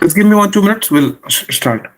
Just give me 1 2 minutes. We'll start.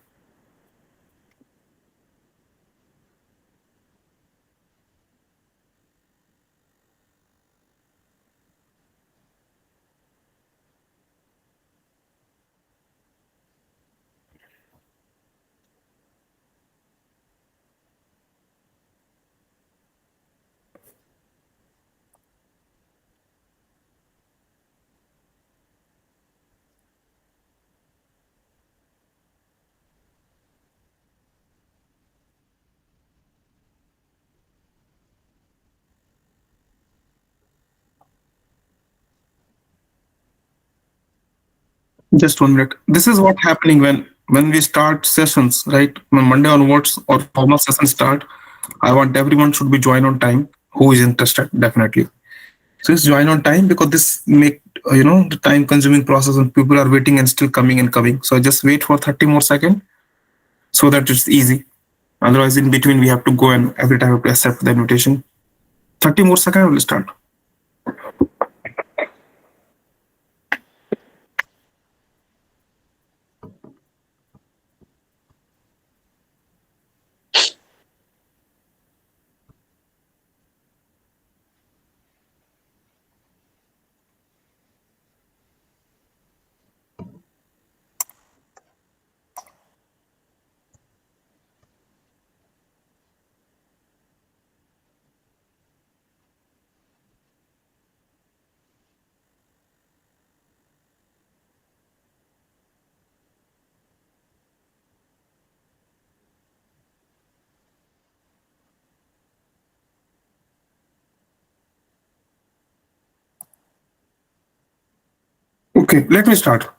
Just 1 minute. This is what happening when we start sessions, right? When Monday onwards or formal sessions start, I want everyone should be join on time. Who is interested? Definitely. So it's join on time because this make the time consuming process and people are waiting and still coming and coming. So just wait for 30 more seconds so that it's easy. Otherwise, in between we have to go and every time we have to accept the invitation. 30 more seconds. We'll start. Okay, let me start.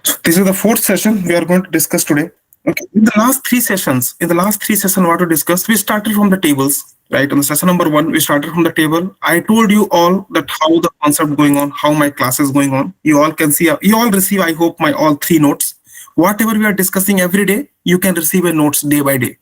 So this is the fourth session we are going to discuss today. Okay, in the last three sessions, what to discuss, we started from the tables, right? On the session number one, we started from the table. I told you all that how the concept going on, how my class is going on. You all can see, you all receive, I hope, my all three notes. Whatever we are discussing every day, you can receive a notes day by day.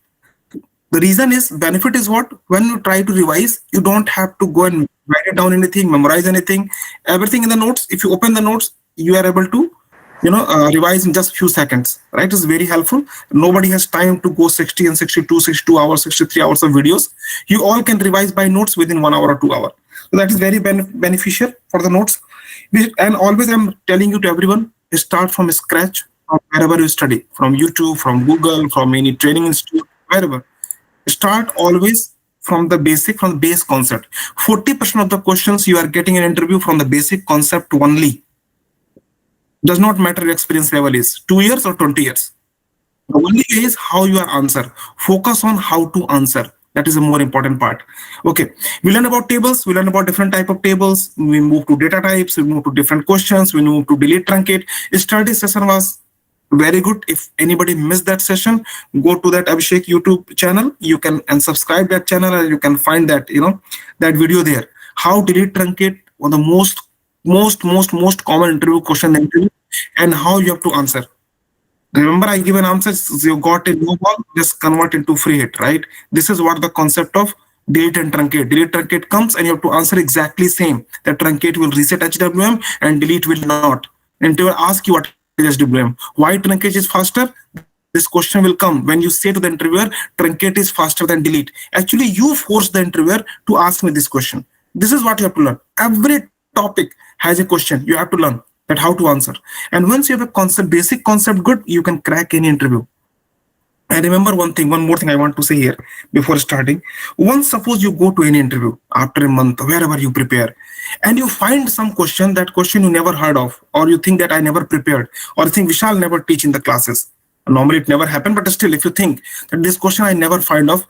The reason is benefit is what when you try to revise, you don't have to go and write it down anything, memorize anything, everything in the notes. If you open the notes, you are able to revise in just few seconds, right? It's very helpful. Nobody has time to go 60 and 62 hours, 63 hours of videos. You all can revise by notes within 1 hour or 2 hours. So that is very beneficial for the notes. And always I'm telling you to everyone, start from scratch from wherever you study, from YouTube, from Google, from any training institute, wherever. Start always from the base concept. 40% of the questions you are getting an interview from the basic concept only. Does not matter your experience level is 2 years or 20 years. The only way is how you are answer. Focus on how to answer. That is a more important part. Okay, we learn about tables. We learn about different type of tables. We move to data types. We move to different questions. We move to delete truncate. Study session was very good. If anybody missed that session, go to that Abhishek YouTube channel. You can and subscribe that channel, and you can find that that video there. How delete truncate on the most common interview question interview, and how you have to answer. Remember, I give an answer. You got a no ball, just convert into free hit, right? This is what the concept of delete and truncate. Delete truncate comes, and you have to answer exactly same. The truncate will reset HWM, and delete will not. And they will ask you what is HWM. Why truncate is faster? This question will come when you say to the interviewer, truncate is faster than delete. Actually, you force the interviewer to ask me this question. This is what you have to learn. Every topic has a question. You have to learn that how to answer. And once you have a concept, basic concept good, you can crack any interview. And remember one more thing I want to say here before starting. Once suppose you go to any interview after a month, wherever you prepare, and you find some question, that question you never heard of, or you think that I never prepared, or you think Vishal never teach in the classes. Normally it never happened, but still if you think that this question I never find of,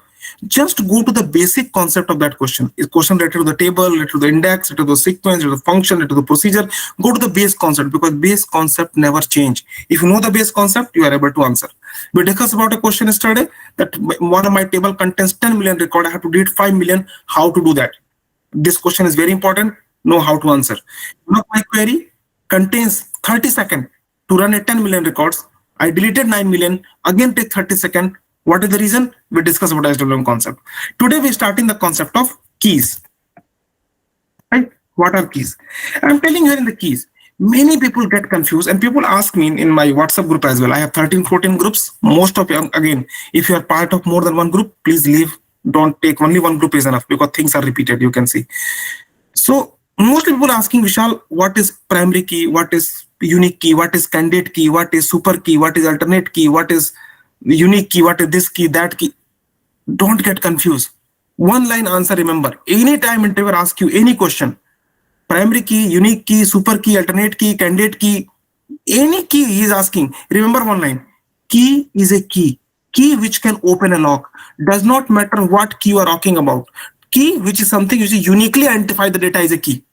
just go to the basic concept of that question. Is question related to the table, related to the index, related to the sequence, related to the function, related to the procedure? Go to the base concept, because base concept never change. If you know the base concept, you are able to answer. We discussed about a question yesterday that one of my table contains 10 million record. I have to delete 5 million. How to do that? This question is very important. Know how to answer. One of my query contains 30 seconds to run a 10 million records. I deleted 9 million. Again, take 30 seconds. What is the reason? We discuss about SWM concept. Today we're starting the concept of keys. Right? What are keys? I'm telling you in the keys. Many people get confused, and people ask me in my WhatsApp group as well. I have 13, 14 groups. Most of you, again, if you are part of more than one group, please leave. Don't take only one group is enough because things are repeated. You can see. So most people are asking Vishal, what is primary key? What is unique key? What is candidate key? What is super key? What is alternate key? What is unique key? What is this key? That key? Don't get confused. One line answer. Remember, anytime interviewer asks you any question, primary key, unique key, super key, alternate key, candidate key, any key he is asking, remember one line. Key is a key. Key which can open a lock. Does not matter what key you are talking about. Key which is something which is uniquely identify the data is a key.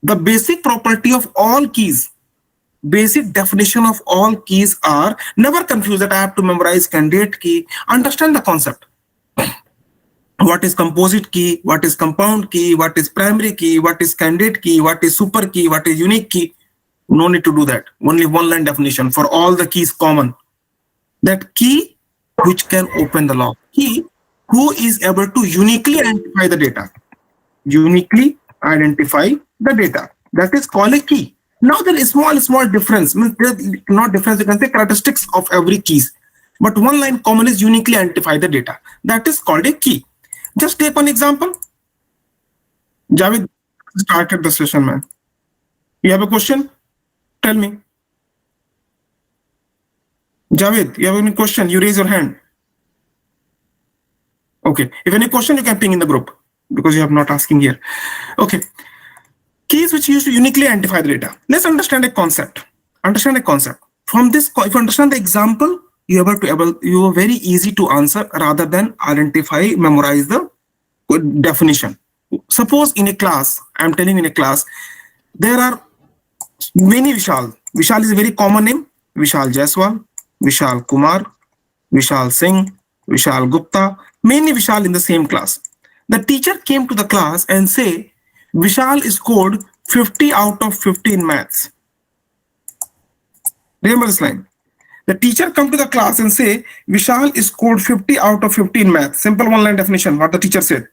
The basic property of all keys, basic definition of all keys are, never confuse that I have to memorize candidate key. Understand the concept. What is composite key, what is compound key, what is primary key, what is candidate key, what is super key, what is unique key. No need to do that. Only one line definition for all the keys common. That key which can open the lock. Key who is able to uniquely identify the data. Uniquely identify the data. That is called a key. Now there is small difference. Not difference, you can say characteristics of every keys. But one line common is uniquely identify the data. That is called a key. Just take one example. Javed started the session, man. You have a question? Tell me. Javed, you have any question? You raise your hand. Okay. If any question, you can ping in the group because you have not asking here. Okay. Keys which use to uniquely identify the data. Let's understand a concept. Understand a concept. From this, if you understand the example, you are very easy to answer rather than identify, memorize the definition. Suppose in a class, I'm telling you in a class, there are many Vishal. Vishal is a very common name. Vishal Jaiswal, Vishal Kumar, Vishal Singh, Vishal Gupta, many Vishal in the same class. The teacher came to the class and say, Vishal scored 50 out of 50 in maths. Remember this line. The teacher come to the class and say, Vishal scored 50 out of 50 in maths. Simple one line definition, what the teacher said.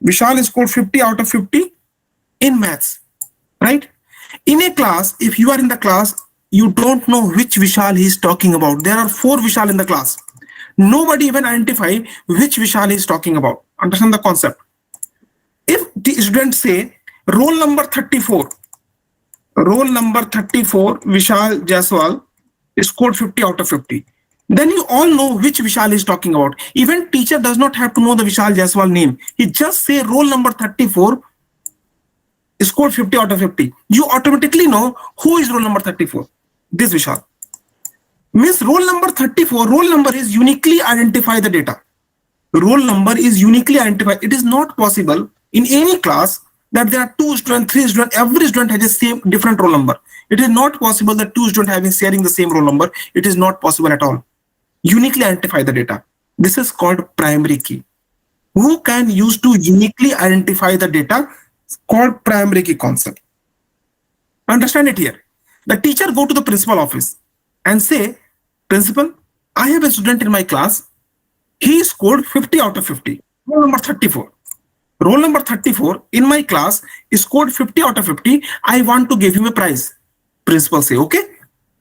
Vishal scored 50 out of 50 in maths, right? In a class, if you are in the class, you don't know which Vishal he is talking about. There are 4 Vishal in the class. Nobody even identify which Vishal he is talking about. Understand the concept. If the students say, roll number 34, Vishal Jaiswal scored 50 out of 50. Then you all know which Vishal is talking about. Even teacher does not have to know the Vishal Jaiswal name. He just say roll number 34 scored 50 out of 50. You automatically know who is roll number 34. This Vishal. Means roll number 34, roll number is uniquely identify the data. Roll number is uniquely identified. It is not possible in any class that there are 2 students, 3 students, every student has the same different roll number. It is not possible that 2 students sharing the same roll number. It is not possible at all. Uniquely identify the data. This is called primary key. Who can use to uniquely identify the data? It's called primary key concept. Understand it here. The teacher go to the principal office and say, principal, I have a student in my class. He scored 50 out of 50. Roll number 34. Roll number 34 in my class scored 50 out of 50. I want to give him a prize. Principal say, okay.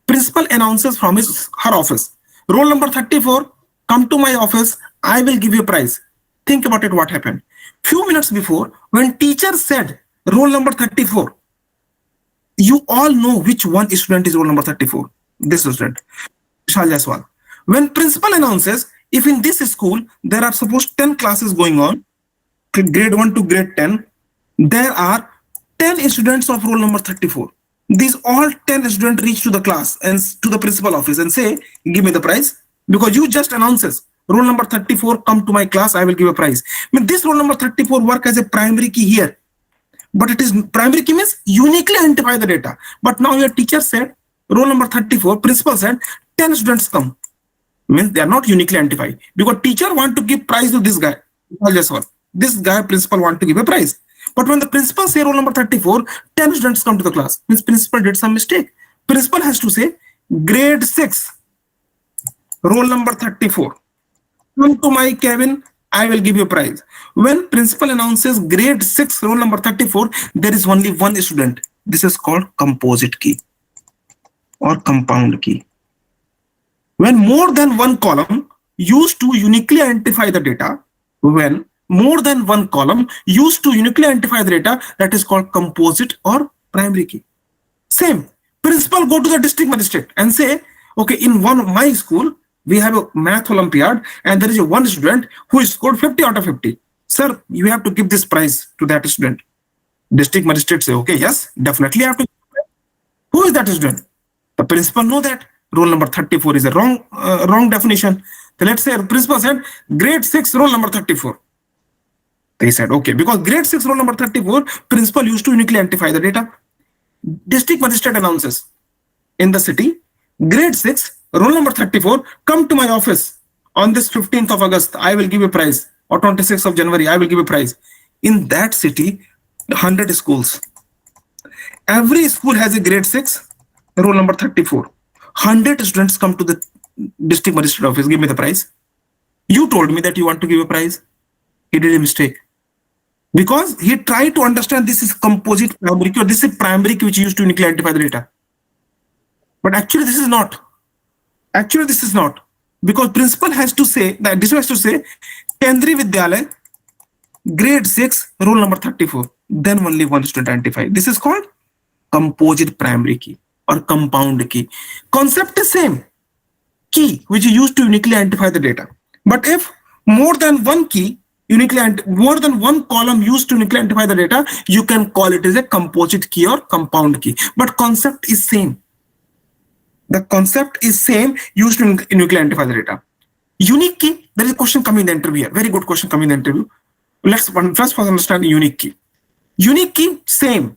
Principal announces from her office. Roll number 34, come to my office. I will give you a prize. Think about it, what happened. Few minutes before, when teacher said roll number 34, you all know which one student is roll number 34. This student, Vishal Jaiswal. When principal announces, if in this school, there are suppose 10 classes going on, grade 1 to grade 10, there are 10 students of roll number 34. These all 10 students reach to the class and to the principal office and say, give me the prize. Because you just announces, roll number 34, come to my class, I will give a prize. I mean, this roll number 34 work as a primary key here. But it is primary key means uniquely identify the data. But now your teacher said, roll number 34, principal said, 10 students come. Means they are not uniquely identified. Because teacher want to give prize to this guy. This guy, principal want to give a prize. But when the principal say roll number 34, 10 students come to the class. Means principal did some mistake. Principal has to say, grade 6, roll number 34. Come to my cabin, I will give you a prize. When principal announces grade 6, roll number 34, there is only one student. This is called composite key or compound key. When more than one column used to uniquely identify the data, when more than one column used to uniquely identify the data, that is called composite or primary key. Same. Principal go to the district magistrate and say, okay, in my school, we have a math Olympiad and there is a one student who scored 50 out of 50. Sir, you have to give this prize to that student. District magistrate say, okay, yes, definitely I have to. Who is that student? The principal know that roll number 34 is a wrong definition. So let's say principal said grade 6 roll number 34. They said, okay, because grade 6 roll number 34, principal used to uniquely identify the data. District magistrate announces in the city, grade 6, roll number 34, come to my office on this 15th of August, I will give a prize, or 26th of January, I will give a prize. In that city, 100 schools. Every school has a grade 6, roll number 34. 100 students come to the district magistrate office, give me the prize. You told me that you want to give a prize. He did a mistake. Because he tried to understand this is composite primary key or this is primary key which used to uniquely identify the data. But actually this is not. Actually this is not. Because principal has to say, that this has to say, Kendri Vidyalaya, grade 6, roll number 34. Then only one student identify. This is called composite primary key or compound key. Concept is same. Key which is used to uniquely identify the data. But if more than one key, more than one column used to uniquely identify the data, you can call it as a composite key or compound key. But concept is same. The concept is same, used to uniquely identify the data. Unique key, there is a question coming in the interview here. Very good question coming in the interview. Let's first understand unique key. Unique key, same.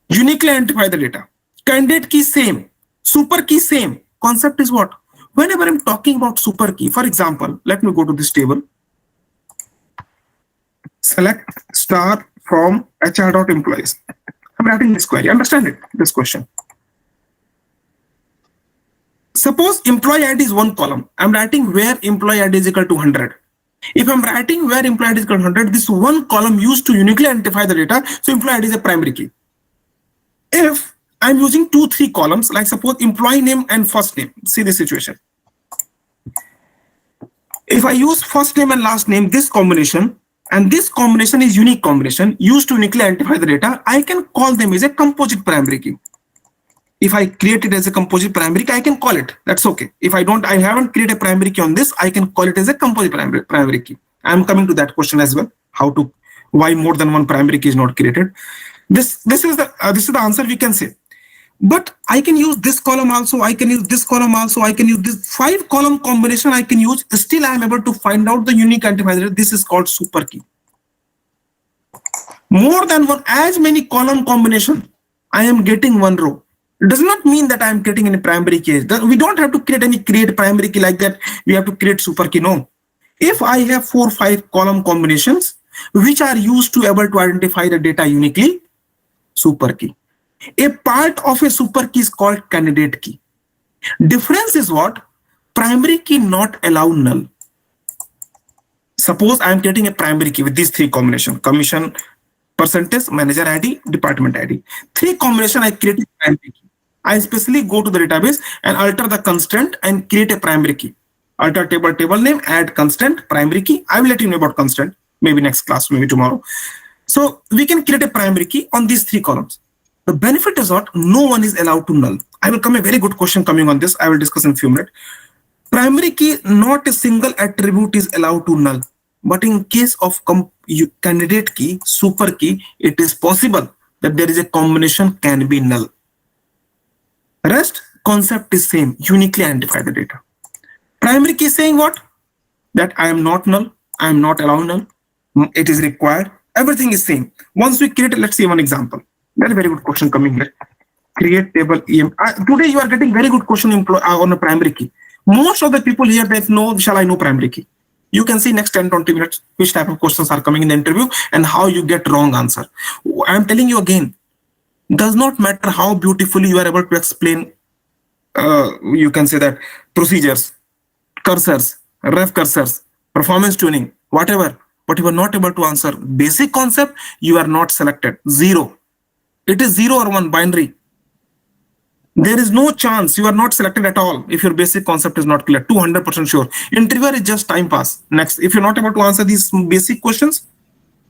Uniquely identify the data. Candidate key, same. Super key, same. Concept is what? Whenever I'm talking about super key, for example, let me go to this table. Select star from HR.employees. I'm writing this query. Understand it? This question. Suppose employee ID is one column. I'm writing where employee ID is equal to 100. If I'm writing where employee ID is equal to 100, this one column used to uniquely identify the data. So employee ID is a primary key. If I'm using 2-3 columns, like suppose employee name and first name. See the situation. If I use first name and last name, this combination, and this combination is unique combination used to uniquely identify the data, I can call them as a composite primary key. If I create it as a composite primary key, I can call it. That's okay. If I haven't created a primary key on this, I can call it as a composite primary key. I'm coming to that question as well. Why more than one primary key is not created? This is the answer we can say. But I can use this column also. I can use this column also. I can use this 5-column combination. I can use. Still, I am able to find out the unique identifier. This is called super key. More than one, as many column combination, I am getting one row. It does not mean that I am creating any primary key. We don't have to create primary key like that. We have to create super key. No. If I have 4-5 column combinations which are used to able to identify the data uniquely, super key. A part of a super key is called candidate key. Difference is what? Primary key not allow null. Suppose I am getting a primary key with these 3 combinations: commission, percentage, manager ID, department ID. 3 combination I create a primary key. I especially go to the database and alter the constant and create a primary key. Alter table name, add constant, primary key. I will let you know about constant, maybe next class, maybe tomorrow. So we can create a primary key on these 3 columns. The benefit is what? No one is allowed to null. I will come a very good question coming on this. I will discuss in a few minutes. Primary key, not a single attribute is allowed to null. But in case of candidate key, super key, it is possible that there is a combination can be null. Rest concept is same, uniquely identify the data. Primary key saying what? That I am not null, I am not allowed null. It is required. Everything is same. Once we create, let's see one example. Very good question coming here. Create table EM. Today you are getting very good question on a primary key. Most of the people here that know, shall I know primary key? You can see next 10-20 minutes which type of questions are coming in the interview and how you get wrong answer. I'm telling you again, does not matter how beautifully you are able to explain, you can say that procedures, cursors, ref cursors, performance tuning, whatever, but you are not able to answer basic concept, you are not selected. 0. It is 0 or 1 binary. There is no chance you are not selected at all if your basic concept is not clear. 200% sure. Interviewer is just time pass. Next, if you're not able to answer these basic questions,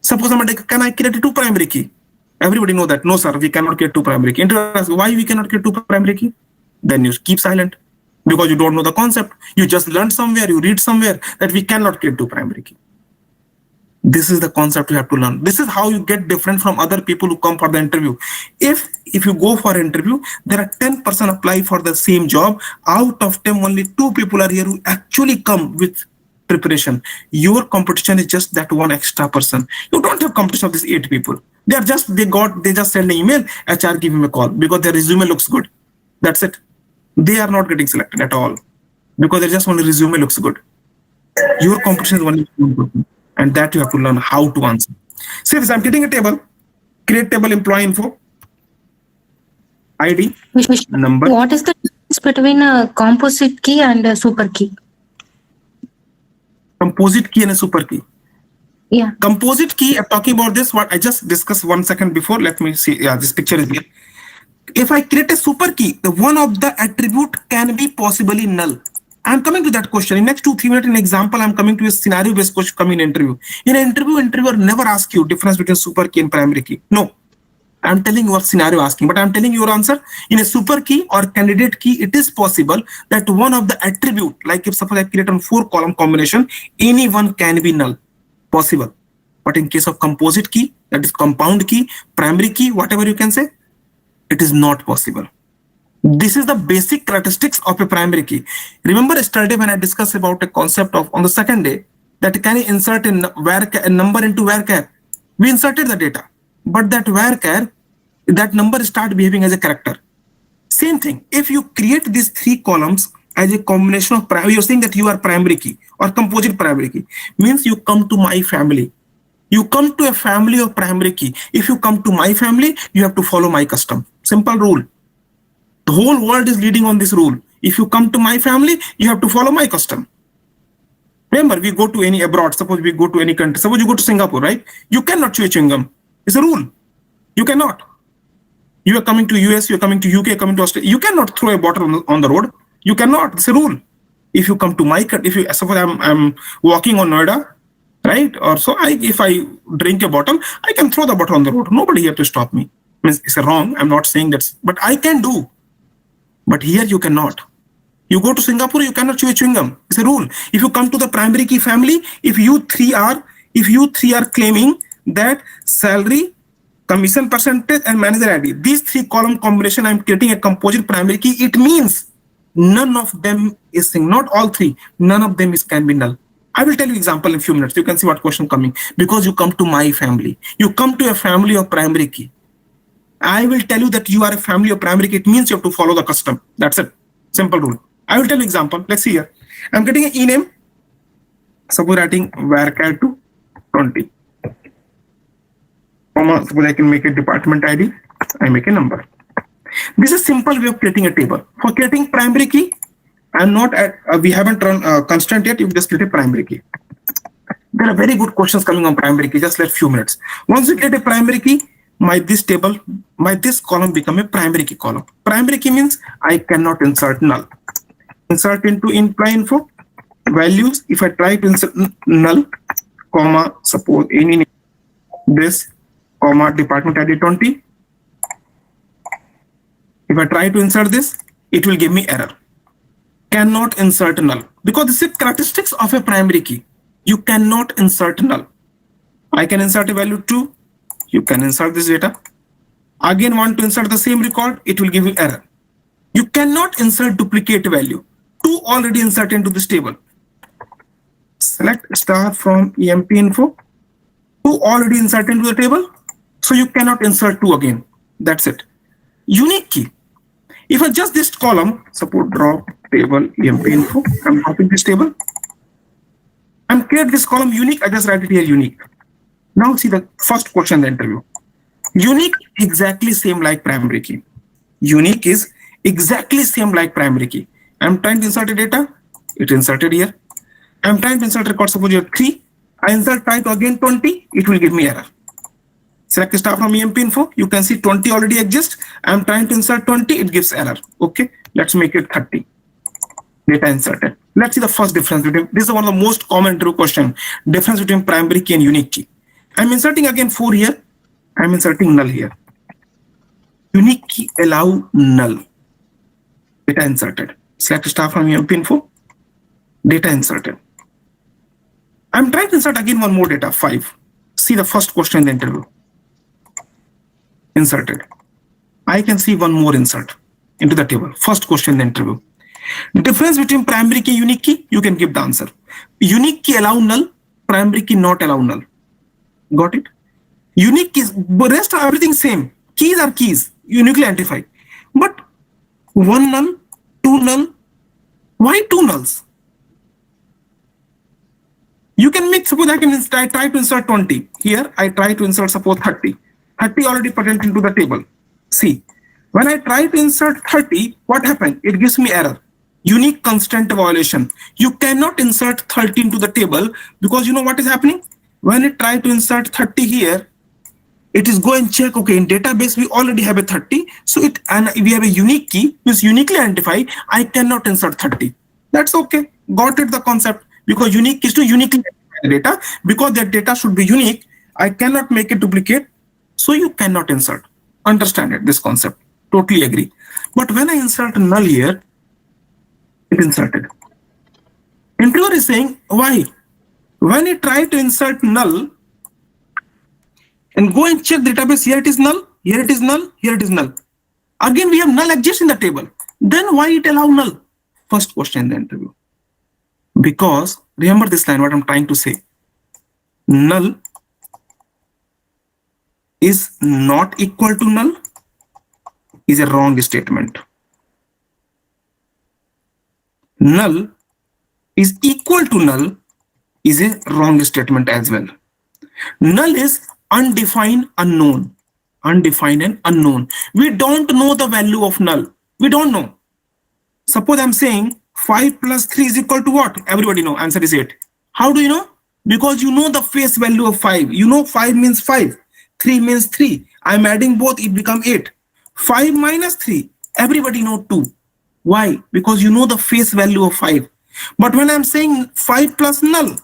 suppose I'm like, can I create a 2 primary key? Everybody know that. No, sir, we cannot create 2 primary key. Interviewer asks, why we cannot create 2 primary key? Then you keep silent because you don't know the concept. You just learned somewhere, you read somewhere that we cannot create 2 primary key. This is the concept you have to learn. This is how you get different from other people who come for the interview. If you go for an interview, there are 10% apply for the same job. Out of 10, only 2 people are here who actually come with preparation. Your competition is just that one extra person. You don't have competition of these 8 people. They just send an email, HR give him a call because their resume looks good. That's it. They are not getting selected at all because they just only resume looks good. Your competition is only 2 people. And that you have to learn how to answer. See this, I'm getting a table, create table employee info, ID, number. What is the difference between a composite key and a super key? Composite key and a super key. Yeah. Composite key, I'm talking about this, what I just discussed 1 second before. Let me see. Yeah, this picture is here. If I create a super key, the one of the attribute can be possibly null. I'm coming to that question. In next 2-3 minutes, in example, I'm coming to a scenario-based question coming in interview. In an interview, interviewer never asks you difference between super key and primary key. No. I'm telling you what scenario asking, but I'm telling you your answer. In a super key or candidate key, it is possible that one of the attribute, like if suppose I create a 4-column combination, any one can be null. Possible. But in case of composite key, that is compound key, primary key, whatever you can say, it is not possible. This is the basic characteristics of a primary key. Remember yesterday when I discussed about a concept of on the second day that can you insert a number into varchar? We inserted the data, but that varchar, that number start behaving as a character. Same thing. If you create these 3 columns as a combination of primary, you're saying that you are primary key or composite primary key, means you come to my family. You come to a family of primary key. If you come to my family, you have to follow my custom. Simple rule. The whole world is leading on this rule. If you come to my family, you have to follow my custom. Remember, we go to any abroad, suppose we go to any country, suppose you go to Singapore, right? You cannot chew chewing gum. It's a rule. You cannot. You are coming to US, you are coming to UK, coming to Australia. You cannot throw a bottle on the road. You cannot. It's a rule. If you come to my country, if you suppose I'm walking on Noida, right? Or so if I drink a bottle, I can throw the bottle on the road. Nobody here to stop me. Means it's wrong. I'm not saying that's, but I can do. But here you cannot. You go to Singapore, you cannot chew chewing gum. It's a rule. If you come to the primary key family, if you three are claiming that salary, commission percentage, and manager ID, these 3 column combination, I'm creating a composite primary key. It means none of them is not all 3. None of them can be null. I will tell you example in a few minutes. You can see what question coming because you come to my family. You come to a family of primary key. I will tell you that you are a family of primary key. It means you have to follow the custom. That's it. Simple rule. I will tell you example. Let's see here. I'm getting an e-name. Suppose writing varchar to 20. Suppose I can make a department ID. I make a number. This is a simple way of creating a table. For creating primary key, I'm not at, we haven't run constraint yet. You just create a primary key. There are very good questions coming on primary key. Just let few minutes. Once you get a primary key, this column become a primary key column. Primary key means I cannot insert null. Insert into employee info values. If I try to insert null, comma, suppose any this, comma, department ID 20. If I try to insert this, it will give me error. Cannot insert null because this is characteristics of a primary key. You cannot insert null. I can insert a value 2. You can insert this data. Again, want to insert the same record, it will give you error. You cannot insert duplicate value. 2 already inserted into this table. Select star from EMP info. 2 already inserted into the table. So you cannot insert 2 again. That's it. Unique key. If I just this column, suppose drop table EMP info, I'm dropping this table. And create this column unique, I just write it here unique. Now see the first question in the interview. Unique exactly same like primary key. Unique is exactly same like primary key. I'm trying to insert a data, it inserted here. I'm trying to insert record, suppose you have 3. I insert try to again 20, it will give me error. Select star from EMP info. You can see 20 already exists. I'm trying to insert 20. It gives error. Okay. Let's make it 30. Data inserted. Let's see the first difference between. This is one of the most common interview question. Difference between primary key and unique key. I'm inserting again 4 here. I'm inserting null here. Unique key allow null. Data inserted. Select star from EMP info. Data inserted. I'm trying to insert again one more data, 5. See the first question in the interview. Inserted. I can see one more insert into the table. First question in the interview. Difference between primary key, unique key, you can give the answer. Unique key allow null, primary key not allow null. Got it? Unique keys, but rest are everything same. Keys are keys, uniquely identified. But one null, two null, why two nulls? You can make, suppose I can try to insert 20. Here, I try to insert suppose 30. 30 already present into the table. See, when I try to insert 30, what happened? It gives me error. Unique constant violation. You cannot insert 30 into the table because you know what is happening? When I try to insert 30 here, it is go and check, okay, in database, we already have a 30. So it, and we have a unique key, which is uniquely identified. I cannot insert 30. That's okay. Got it, the concept. Because unique is to uniquely identify data. Because that data should be unique, I cannot make a duplicate. So you cannot insert. Understand it, this concept. Totally agree. But when I insert null here, it inserted. Interviewer is saying, why? When you try to insert null and go and check the database, here it is null, here it is null, here it is null. Again, we have null exists in the table. Then why it allow null? First question in the interview. Because remember this line, what I'm trying to say. Null is not equal to null is a wrong statement. Null is equal to null is a wrong statement as well. Null is undefined unknown. Undefined and unknown. We don't know the value of null. We don't know. Suppose I'm saying 5 plus 3 is equal to what? Everybody know. Answer is 8. How do you know? Because you know the face value of 5. You know 5 means 5. 3 means 3. I'm adding both. It becomes 8. 5 minus 3. Everybody know 2. Why? Because you know the face value of 5. But when I'm saying 5 plus null,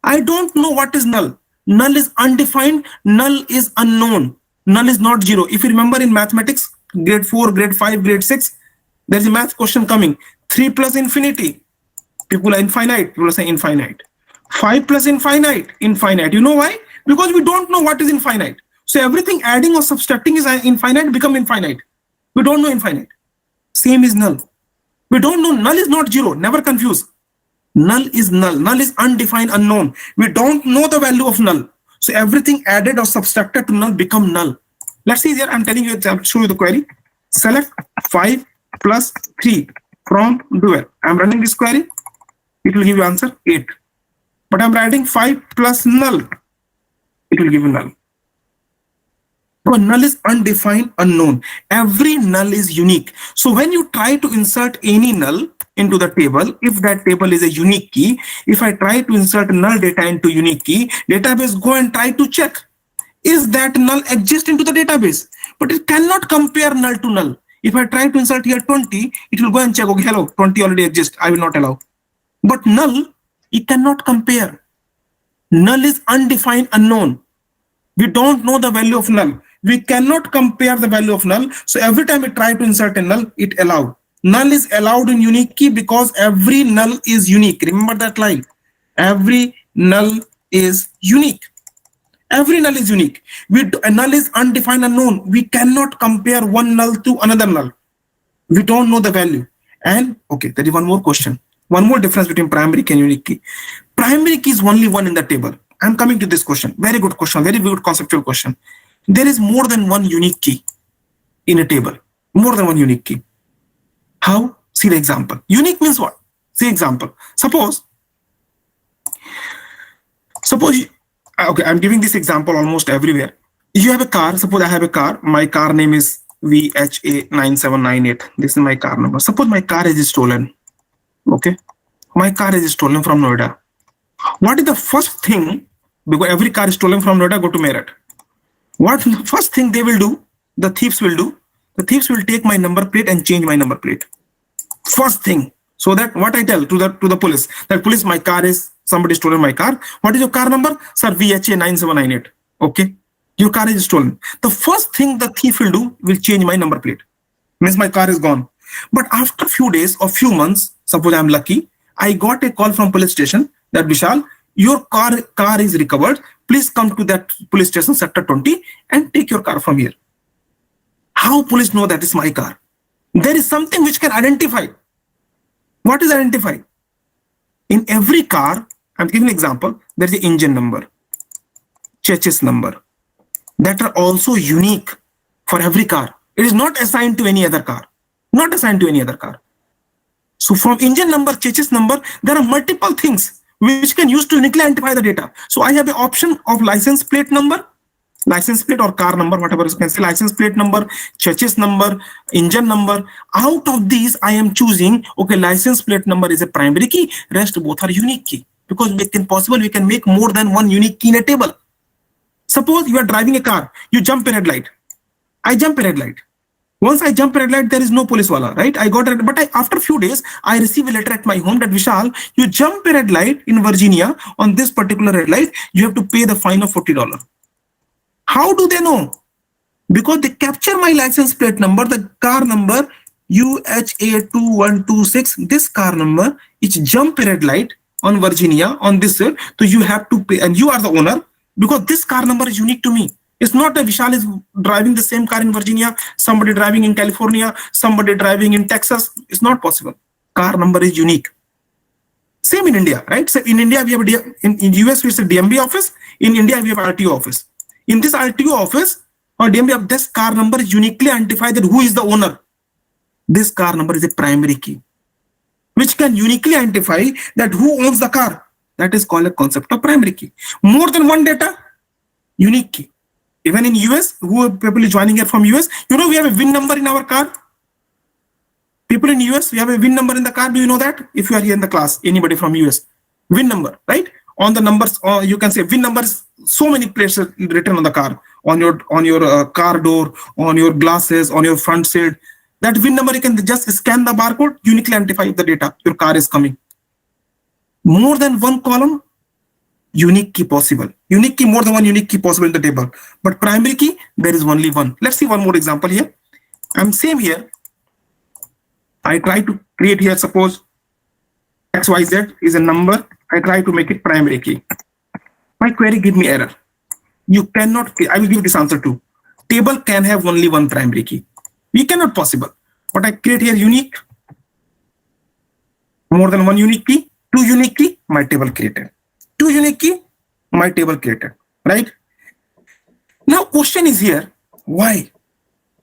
I don't know what is null. Null is undefined. Null is unknown. Null is not 0. If you remember in mathematics, grade 4, grade 5, grade 6, there's a math question coming. 3 plus infinity. People are infinite. People are saying infinite. 5 plus infinite. Infinite. You know why? Because we don't know what is infinite. So everything adding or subtracting is infinite, become infinite. We don't know infinite. Same is null. We don't know. Null is not 0. Never confuse. Null is null. Null is undefined, unknown. We don't know the value of null. So everything added or subtracted to null become null. Let's see here. I'm telling you, I'll show you the query. Select 5 plus 3 from dual. I'm running this query. It will give you answer 8. But I'm writing 5 plus null. It will give you null. So null is undefined, unknown. Every null is unique. So when you try to insert any null into the table, if that table is a unique key, if I try to insert null data into unique key, database go and try to check, is that null exist into the database? But it cannot compare null to null. If I try to insert here 20, it will go and check, okay, hello, 20 already exists, I will not allow. But null, it cannot compare. Null is undefined, unknown. We don't know the value of null. We cannot compare the value of null. So every time we try to insert a null, it allowed. Null is allowed in unique key because every null is unique. Remember that line. Every null is unique. Every null is unique. A null is undefined, unknown. We cannot compare one null to another null. We don't know the value. And okay, there is one more question. One more difference between primary key and unique key. Primary key is only one in the table. I'm coming to this question. Very good question. Very good conceptual question. There is more than one unique key in a table. More than one unique key. How? See the example. Unique means what? See example. Suppose, okay, I'm giving this example almost everywhere. You have a car. Suppose I have a car. My car name is VHA9798. This is my car number. Suppose my car is stolen. Okay. My car is stolen from Noida. What is the first thing? Because every car is stolen from Noida, go to Meerut. What first thing they will do, the thieves will do, the thieves will take my number plate and change my number plate. First thing. So that what I tell to the police, that police, my car is, somebody stolen my car. What is your car number? Sir, VHA 9798. Okay. Your car is stolen. The first thing the thief will do will change my number plate. Means my car is gone. But after few days or few months, suppose I'm lucky, I got a call from police station that Vishal, your car is recovered. Please come to that police station, sector 20, and take your car from here. How police know that is my car? There is something which can identify. What is identify? In every car, I'm giving an example, there is an engine number, chassis number, that are also unique for every car. It is not assigned to any other car. Not assigned to any other car. So from engine number, chassis number, there are multiple things which can use to uniquely identify the data. So I have an option of license plate number, license plate or car number, whatever you can say, license plate number, chassis number, engine number. Out of these, I am choosing, okay, license plate number is a primary key, rest both are unique key. Because we can make more than one unique key in a table. Suppose you are driving a car, you jump a red light. I jump a red light. Once I jump a red light, there is no police wala, right? I got it, but after a few days, I receive a letter at my home that Vishal, you jump a red light in Virginia on this particular red light, you have to pay the fine of $40. How do they know? Because they capture my license plate number, the car number UHA2126, this car number, it's jump a red light on Virginia on this, so you have to pay, and you are the owner because this car number is unique to me. It's not that Vishal is driving the same car in Virginia, somebody driving in California, somebody driving in Texas. It's not possible. Car number is unique. Same in India, right? So in India, we have in US, we say DMV office. In India, we have RTO office. In this RTO office or DMV of this car number is uniquely identified that who is the owner. This car number is a primary key, which can uniquely identify that who owns the car. That is called a concept of primary key. More than one data, unique key. Even in US, who are people joining here from US, you know we have a VIN number in our car. People in US, we have a VIN number in the car. Do you know that? If you are here in the class, anybody from US, VIN number, right? On the numbers, you can say VIN numbers. So many places written on the car, on your car door, on your glasses, on your front seat. That VIN number, you can just scan the barcode, uniquely identify the data. Your car is coming. More than one column, unique key possible. Unique key, more than one unique key possible in the table. But primary key, there is only one. Let's see one more example here. I'm same here. I try to create here, suppose XYZ is a number. I try to make it primary key. My query give me error. You cannot, I will give this answer too. Table can have only one primary key. We cannot possible. But I create here unique. More than one unique key. Two unique key, my table created. Two unique key, my table created, right? Now question is here, why?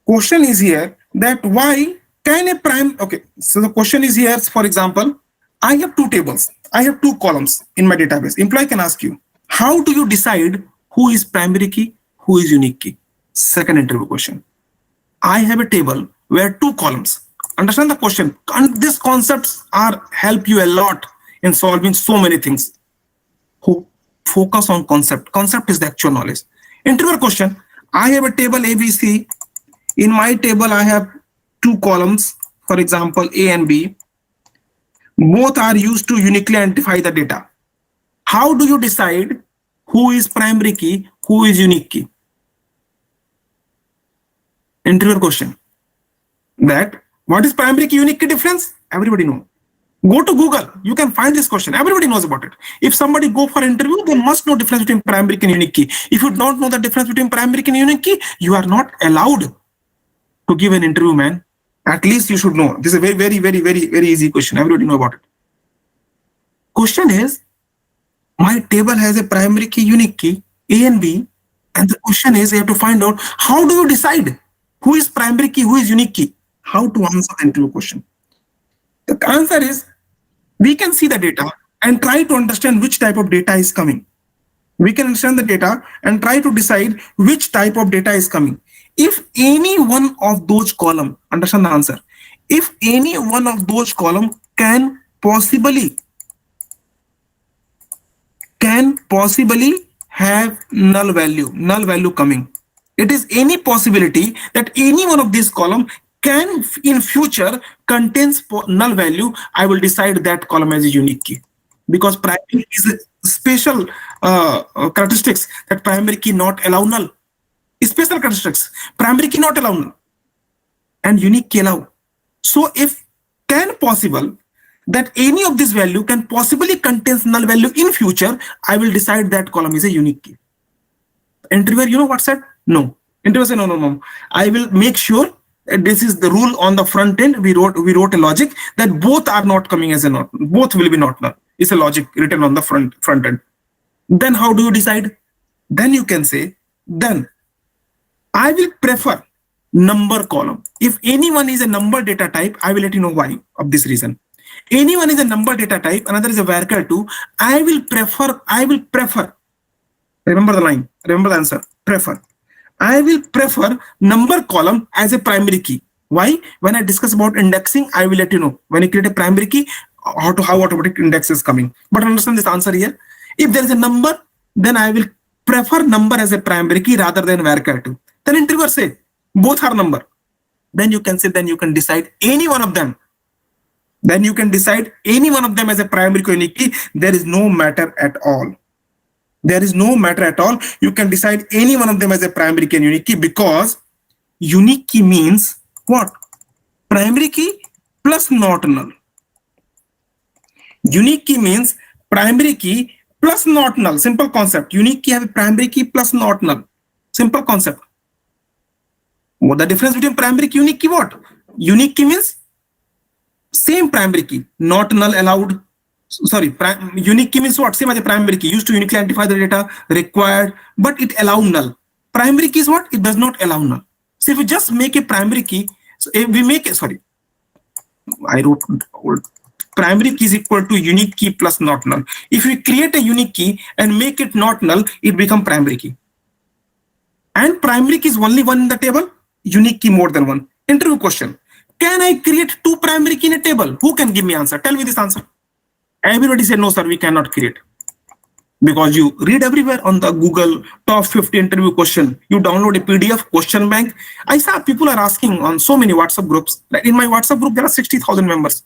Question is here that why can a prime, okay, so the question is here, for example, I have two tables, I have two columns in my database. Employee can ask you, how do you decide who is primary key, who is unique key? Second interview question. I have a table where two columns. Understand the question. And these concepts are help you a lot in solving so many things. Who focus on concept. Concept is the actual knowledge. Interview question. I have a table ABC. In my table, I have two columns, for example, A and B. Both are used to uniquely identify the data. How do you decide who is primary key, who is unique key? Interview question. That what is primary key, unique key difference? Everybody knows. Go to Google, you can find this question. Everybody knows about it. If somebody go for interview, they must know difference between primary key and unique key. If you don't know the difference between primary key and unique key, you are not allowed to give an interview, man. At least you should know. This is a very easy question. Everybody know about it. Question is, my table has a primary key, unique key, A and B. And the question is, you have to find out, how do you decide who is primary key, who is unique key? How to answer the interview question? The answer is, we can see the data and try to understand which type of data is coming. We can understand the data and try to decide which type of data is coming. If any one of those columns, understand the answer, if any one of those columns can possibly have null value coming. it is any possibility that any one of these column can in future contains null value, I will decide that column as a unique key. Because primary is a special characteristics that primary key not allow null. Special characteristics. Primary key not allow null. And unique key allow. So if can possible that any of this value can possibly contains null value in future, I will decide that column is a unique key. Interviewer, you know what said? No. Interviewer said, no. I will make sure that this is the rule on the front end. We wrote a logic that both are not coming as a not. Both will be not null. It's a logic written on the front end. Then how do you decide? Then you can say, then I will prefer number column. If anyone is a number data type, I will let you know why of this reason. Anyone is a number data type, another is a varchar 2. I will prefer. Remember the line, remember the answer, prefer. I will prefer number column as a primary key. Why? When I discuss about indexing, I will let you know. When you create a primary key, how automatic index is coming. But understand this answer here. If there is a number, then I will prefer number as a primary key rather than varchar 2. Then interviewer say, both are number. Then you can say, then you can decide any one of them. Then you can decide any one of them as a primary key or unique key. There is no matter at all. There is no matter at all. You can decide any one of them as a primary key and unique key, because unique key means what? Primary key plus not null. Unique key means primary key plus not null. Simple concept. Unique key have a primary key plus not null. Simple concept. What the difference between primary key and unique key? What? Unique key means same primary key, not null allowed. Sorry, unique key means what? Same as a primary key, used to uniquely identify the data required, but it allow null. Primary key is what? It does not allow null. So if we just make a primary key, so if we make a, sorry, I wrote old. Primary key is equal to unique key plus not null. If we create a unique key and make it not null, it becomes primary key. And primary key is only one in the table, unique key more than one. Interview question. Can I create two primary key in a table? Who can give me answer? Tell me this answer. Everybody said, no, sir, we cannot create. Because you read everywhere on the Google top 50 interview question. You download a PDF question bank. I saw people are asking on so many WhatsApp groups. Like in my WhatsApp group, there are 60,000 members.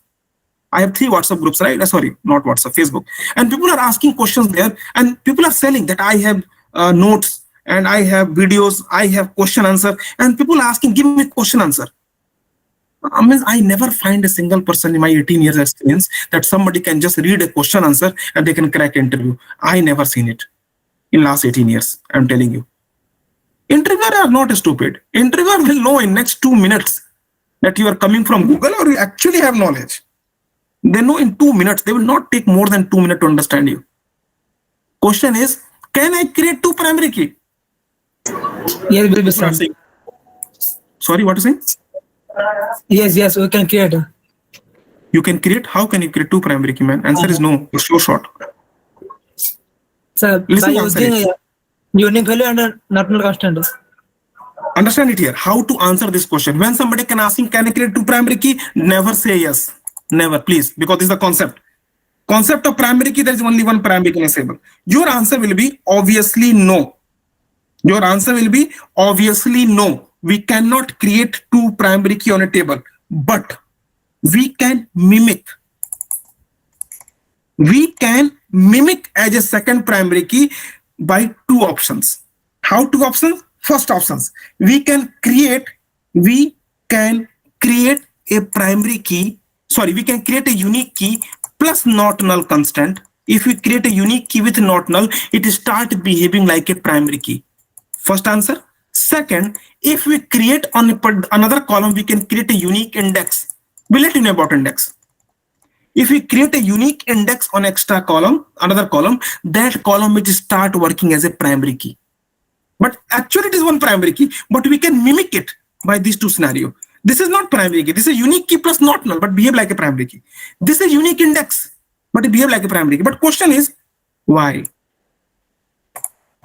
I have 3 WhatsApp groups, right? Sorry, not WhatsApp, Facebook. And people are asking questions there. And people are selling that I have notes and I have videos, I have question answer. And people are asking, give me question answer. I never find a single person in my 18 years experience that somebody can just read a question answer and they can crack interview. I never seen it in last 18 years. I'm telling you. Interviewer are not stupid. Interviewer will know in next 2 minutes that you are coming from Google or you actually have knowledge. They know in 2 minutes. They will not take more than 2 minutes to understand you. Question is, can I create 2 primary key? Yes, will be sir. Sorry, what is it? Yes, we can create. You can create? How can you create 2 primary key, man? Answer is no. It's so short. Sir, Listen, by using unique value and not null constant. Understand it here. How to answer this question? When somebody can ask, can I create 2 primary key? Never say yes. Never, please, because this is the concept. Concept of primary key, there is only one primary key in a table. Your answer will be obviously no. Your answer will be obviously no. We cannot create 2 primary key on a table, but we can mimic. We can mimic as a second primary key by 2 options. How 2 options? First options. We can create a primary key. Sorry, we can create a unique key plus not null constant. If we create a unique key with not null, it start behaving like a primary key. First answer. Second, if we create on another column, we can create a unique index. We'll let you know about index. If we create a unique index on extra column, another column, that column will start working as a primary key. But actually it is one primary key, but we can mimic it by these 2 scenarios. This is not primary key. This is unique key plus not null, but behave like a primary key. This is unique index, but it behave like a primary key. But question is, why?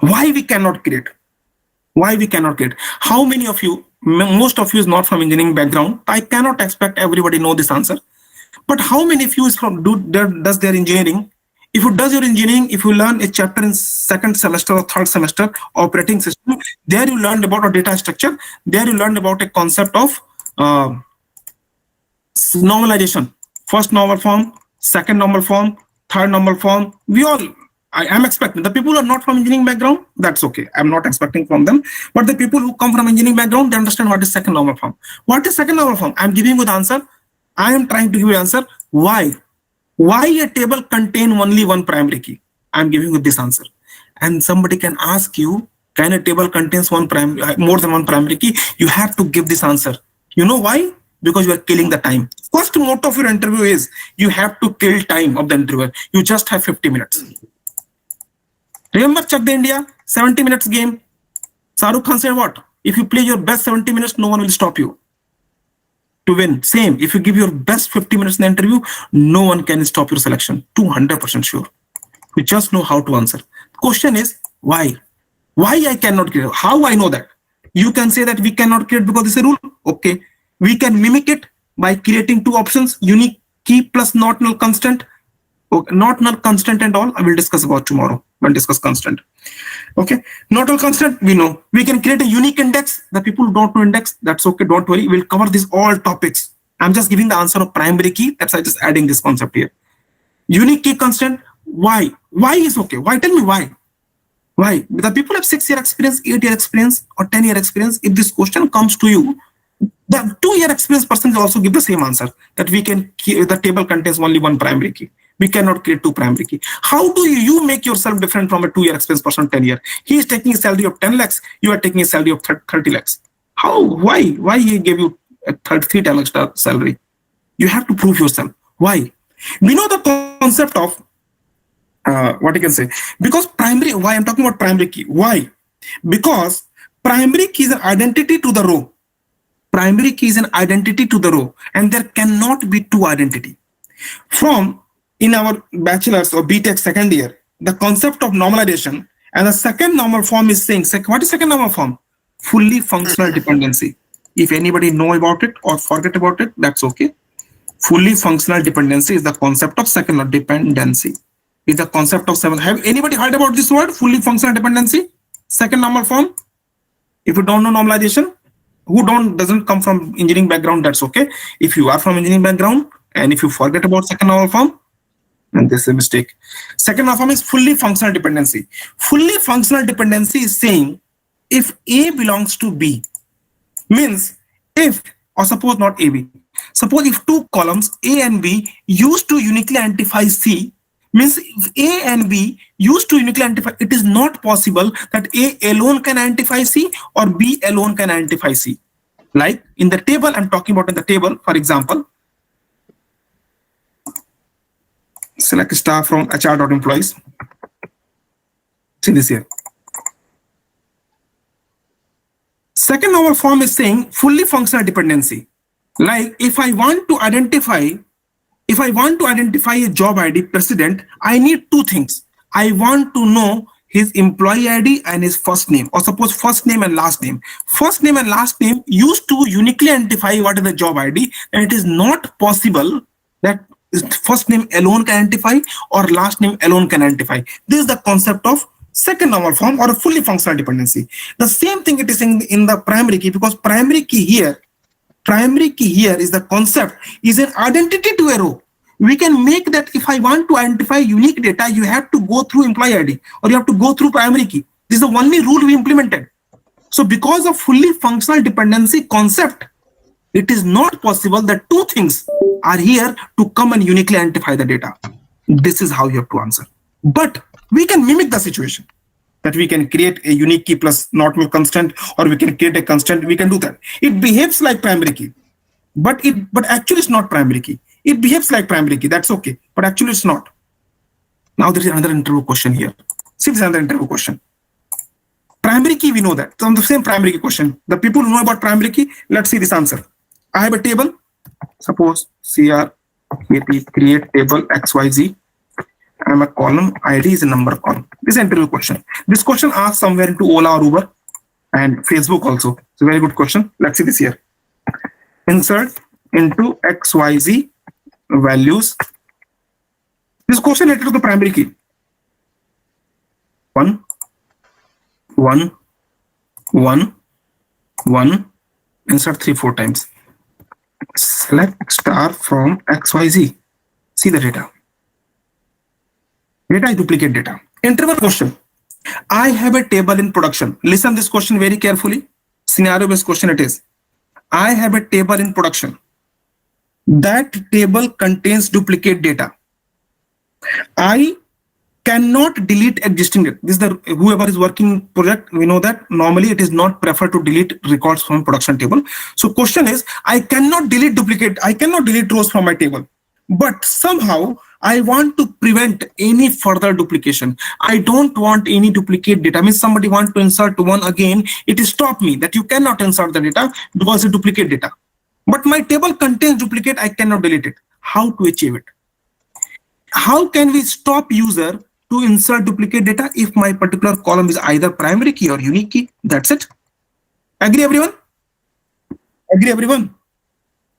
Why we cannot create? Why we cannot create? How many of you, most of you is not from engineering background. I cannot expect everybody know this answer. But how many of you is from does their engineering If you does your engineering, if you learn a chapter in second semester or third semester, operating system, there you learned about a data structure. There you learned about a concept of normalization. First normal form, second normal form, third normal form. I am expecting the people who are not from engineering background, that's okay. I'm not expecting from them. But the people who come from engineering background, they understand what is second normal form. What is second normal form? I'm giving you the answer. I am trying to give you answer. Why? Why a table contain only one primary key? I'm giving you this answer. And somebody can ask you, can a table contains more than one primary key? You have to give this answer. You know why? Because you are killing the time. First motto of your interview is you have to kill time of the interviewer. You just have 50 minutes. Remember Chak De India, 70 minutes game. Shahrukh Khan said what? If you play your best 70 minutes, no one will stop you. To win, same. If you give your best 50 minutes in the interview, no one can stop your selection. 200% sure. You just know how to answer. Question is, why? Why I cannot create? How I know that? You can say that we cannot create because it's a rule. Okay. We can mimic it by creating two options, unique key plus not null constant. Okay. Not null constant and all, I will discuss about tomorrow when discuss constant. Okay. Not null constant, we know. We can create a unique index. The people who don't know index, that's okay. Don't worry. We'll cover these all topics. I'm just giving the answer of primary key. That's why just adding this concept here. Unique key constant. Why? Why is okay? Why? Tell me why. Why? The people have 6-year experience, 8-year experience, or 10-year experience. If this question comes to you, the 2-year experience person will also give the same answer that we can, the table contains only one primary key. We cannot create two primary key. How do you make yourself different from a 2-year experience person, 10-year? He is taking a salary of 10 lakhs. You are taking a salary of 30 lakhs. How? Why? Why he gave you a 33 times extra salary? You have to prove yourself. Why? We know the concept of what you can say, because primary, why I'm talking about primary key? Why? Because primary key is an identity to the row. Primary key is an identity to the row, and there cannot be two identity. From in our bachelor's or BTech second year, the concept of normalization and the second normal form is saying, what is second normal form? Fully functional dependency. If anybody know about it or forget about it, that's okay. Fully functional dependency is the concept of second order dependency. Is the concept of seven. Have anybody heard about this word? Fully functional dependency? Second normal form? If you don't know normalization, who doesn't come from engineering background, that's okay. If you are from engineering background and if you forget about second normal form, and this is a mistake. Second normal form is fully functional dependency. Fully functional dependency is saying if A belongs to B, means if, or suppose not AB, suppose if two columns A and B used to uniquely identify C, means if A and B used to uniquely identify, it is not possible that A alone can identify C or B alone can identify C. Like in the table, I'm talking about in the table, for example, select star from HR.employees. See this here. Second normal form is saying fully functional dependency. Like if I want to identify a job ID president, I need two things. I want to know his employee ID and his first name, or suppose first name and last name. First name and last name used to uniquely identify what is the job ID, and it is not possible that first name alone can identify or last name alone can identify. This is the concept of second normal form or a fully functional dependency. The same thing it is in the primary key, because primary key here is the concept, is an identity to a row. We can make that if I want to identify unique data, you have to go through employee ID or you have to go through primary key. This is the only rule we implemented. So because of fully functional dependency concept, it is not possible that two things are here to come and uniquely identify the data. This is how you have to answer. But we can mimic the situation, that we can create a unique key plus not null constant, or we can create a constant. We can do that. It behaves like primary key, but actually it's not primary key. It behaves like primary key. That's okay, but actually it's not. Now there is another interview question here. See, this is another interview question. Primary key, we know that. So on the same primary key question, the people who know about primary key, let's see this answer. I have a table. Suppose CRKT create table XYZ. I'm a column, ID is a number column. This is an interview question. This question asked somewhere into Ola or Uber and Facebook also. It's a very good question. Let's see this here. Insert into XYZ values This question related to the primary key. 1, 1, 1, 1, insert 3, 4 times. Select star from XYZ. See the data. Data is duplicate data. Interval question. I have a table in production. Listen this question very carefully. Scenario based question it is. I have a table in production. That table contains duplicate data. I cannot delete existing data. This is the whoever is working project, we know that normally it is not preferred to delete records from production table. So question is, I cannot delete duplicate, I cannot delete rows from my table, but somehow I want to prevent any further duplication. I don't want any duplicate data. Means somebody want to insert one again, it stop me that you cannot insert the data because it's duplicate data. But my table contains duplicate, I cannot delete it. How to achieve it? How can we stop user to insert duplicate data if my particular column is either primary key or unique key? That's it. Agree everyone? Agree everyone?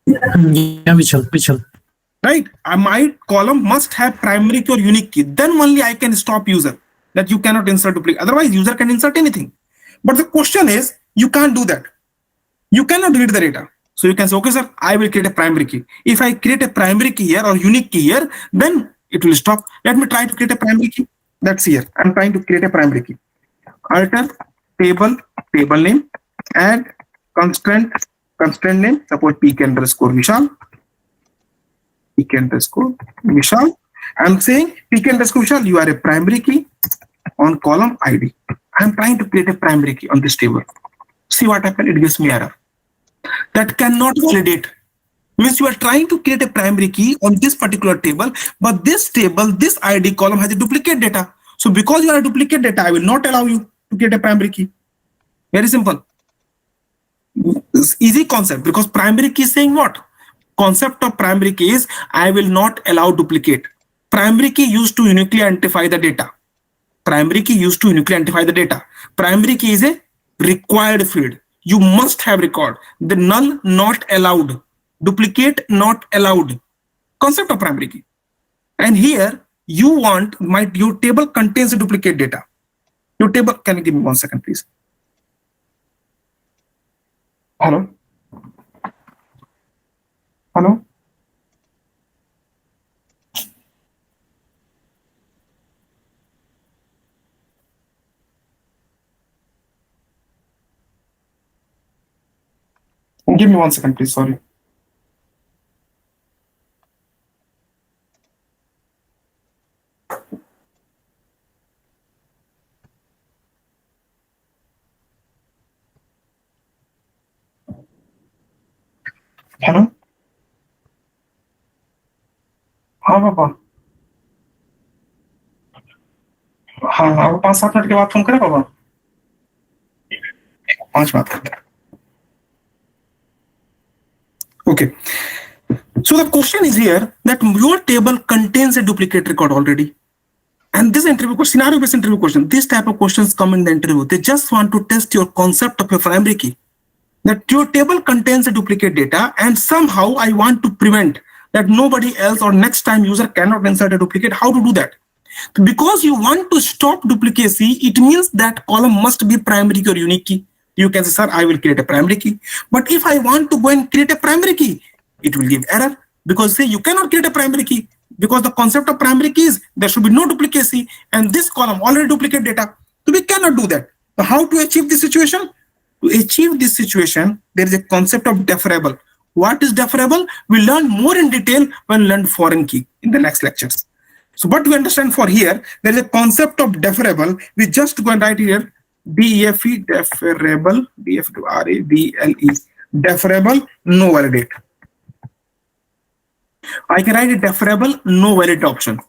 Yeah, Vishal. Right? My column must have primary key or unique key. Then only I can stop user that you cannot insert duplicate. Otherwise user can insert anything. But the question is, you can't do that. You cannot delete the data. So you can say, okay, sir, I will create a primary key. If I create a primary key here or unique key here, then it will stop. Let me try to create a primary key. That's here. I'm trying to create a primary key. Alter table name, add constraint name. Suppose PK underscore Vishal. PK underscore Vishal. I'm saying PK underscore Vishal, you are a primary key on column ID. I'm trying to create a primary key on this table. See what happened? It gives me error. That cannot validate. Means you are trying to create a primary key on this particular table, but this table, this ID column has a duplicate data. So because you are a duplicate data, I will not allow you to create a primary key. Very simple. It's easy concept because primary key is saying what? Concept of primary key is I will not allow duplicate. Primary key used to uniquely identify the data. Primary key used to uniquely identify the data. Primary key is a required field. You must have record. The null not allowed. Duplicate not allowed. Concept of primary key. And here you want your table contains a duplicate data. Your table, can you give me 1 second, please? Hello? Hello? Give me 1 second, please. Sorry. Hello हाँ पापा हाँ अब 5-7 minute के बाद phone करें पापा 5 बात करते हैं okay so the question is here that your table contains a duplicate record already and this interview question scenario based interview question this type of questions come in the interview they just want to test your concept of a primary key that your table contains a duplicate data and somehow I want to prevent that nobody else or next time user cannot insert a duplicate. How to do that? Because you want to stop duplicacy, it means that column must be primary key or unique key. You can say, sir, I will create a primary key. But if I want to go and create a primary key, it will give error because say you cannot create a primary key because the concept of primary key is there should be no duplicacy and this column already duplicate data. So we cannot do that. So how to achieve this situation? To achieve this situation, there is a concept of deferrable. What is deferrable? We'll learn more in detail when we learn foreign key in the next lectures. So what we understand for here, there is a concept of deferrable. We just go and write here DEFE, deferrable, DEFRABLE, deferrable, no validate. I can write a deferrable, no validate option.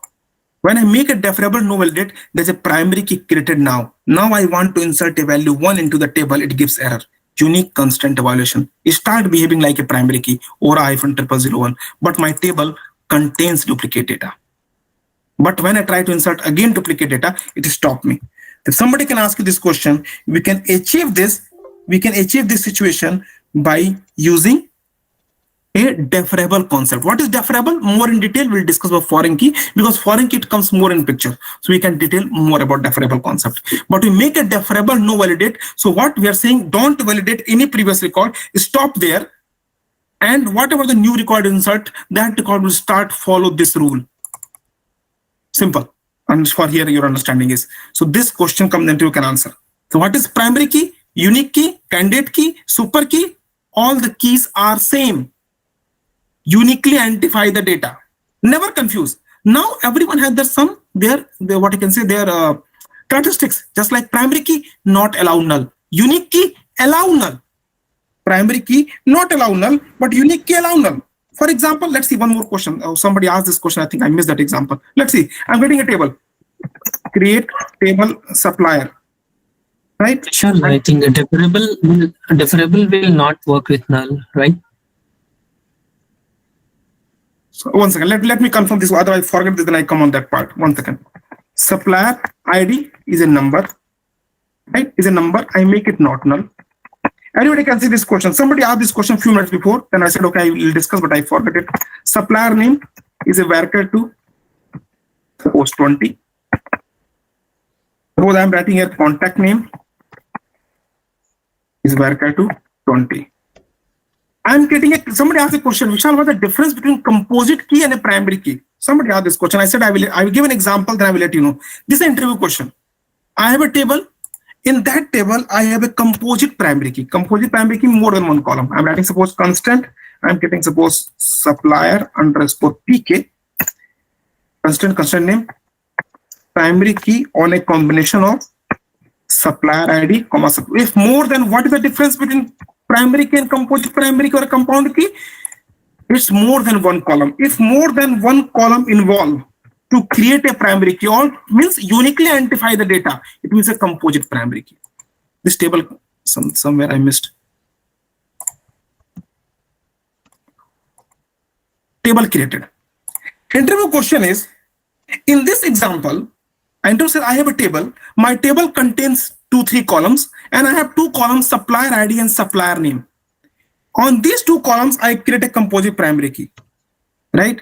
When I make a deferrable no validate, there's a primary key created now. Now I want to insert a value 1 into the table, it gives error. Unique constant evaluation. It start behaving like a primary key or -0001, but my table contains duplicate data. But when I try to insert again duplicate data, it stops me. If somebody can ask you this question, we can achieve this situation by using A deferable concept. What is deferable? More in detail, we'll discuss about foreign key, because foreign key it comes more in picture. So we can detail more about deferable concept. But we make a deferable, no validate. So what we are saying, don't validate any previous record, stop there. And whatever the new record insert, that record will start follow this rule. Simple. And for here, your understanding is. So this question comes into you can answer. So what is primary key, unique key, candidate key, super key? All the keys are same. Uniquely identify the data. Never confuse. Now everyone has their what I can say, their characteristics. Just like primary key, not allow null. Unique key, allow null. Primary key, not allow null, but unique key, allow null. For example, let's see one more question. Oh, somebody asked this question. I think I missed that example. Let's see. I'm getting a table. Create table supplier. Right? Sure, I think deferable will not work with null, right? So one second. Let me confirm this. Otherwise, I forget this. Then I come on that part. 1 second. Supplier ID is a number. Right? Is a number. I make it not null. Anybody can see this question. Somebody asked this question a few minutes before. Then I said, okay, I will discuss, but I forgot it. Supplier name is a varchar 2. Suppose 20. Suppose I am writing here contact name is varchar 2 20. I am getting somebody asked a question, Vishal, what's the difference between composite key and a primary key? Somebody asked this question. I said, I will give an example, then I will let you know. This is an interview question. I have a table. In that table, I have a composite primary key. Composite primary key, more than one column. I'm writing suppose constant. I'm getting suppose supplier underscore PK. Constant name. Primary key on a combination of supplier ID, comma. If more than, what is the difference between primary key and composite primary key or a compound key? It's more than one column. If more than one column involved to create a primary key, or means uniquely identify the data, it means a composite primary key. This table, somewhere I missed. Table created. Interview question is, in this example, interview said I have a table. My table contains 2-3 columns, and I have 2 columns, supplier ID and supplier name. On these 2 columns, I create a composite primary key, right?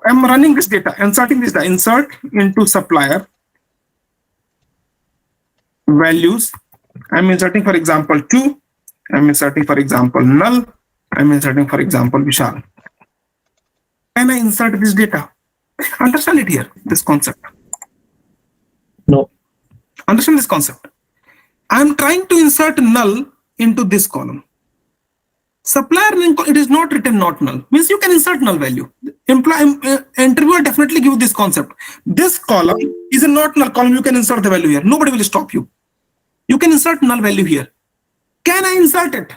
I'm running this data, inserting this data, insert into supplier values. I'm inserting, for example, 2. I'm inserting, for example, null. I'm inserting, for example, Vishal. Can I insert this data? Understand it here, this concept. No. Understand this concept. I'm trying to insert null into this column. Supplier name, it is not written not null. Means you can insert null value. Interviewer definitely give this concept. This column is a not null column. You can insert the value here. Nobody will stop you. You can insert null value here. Can I insert it?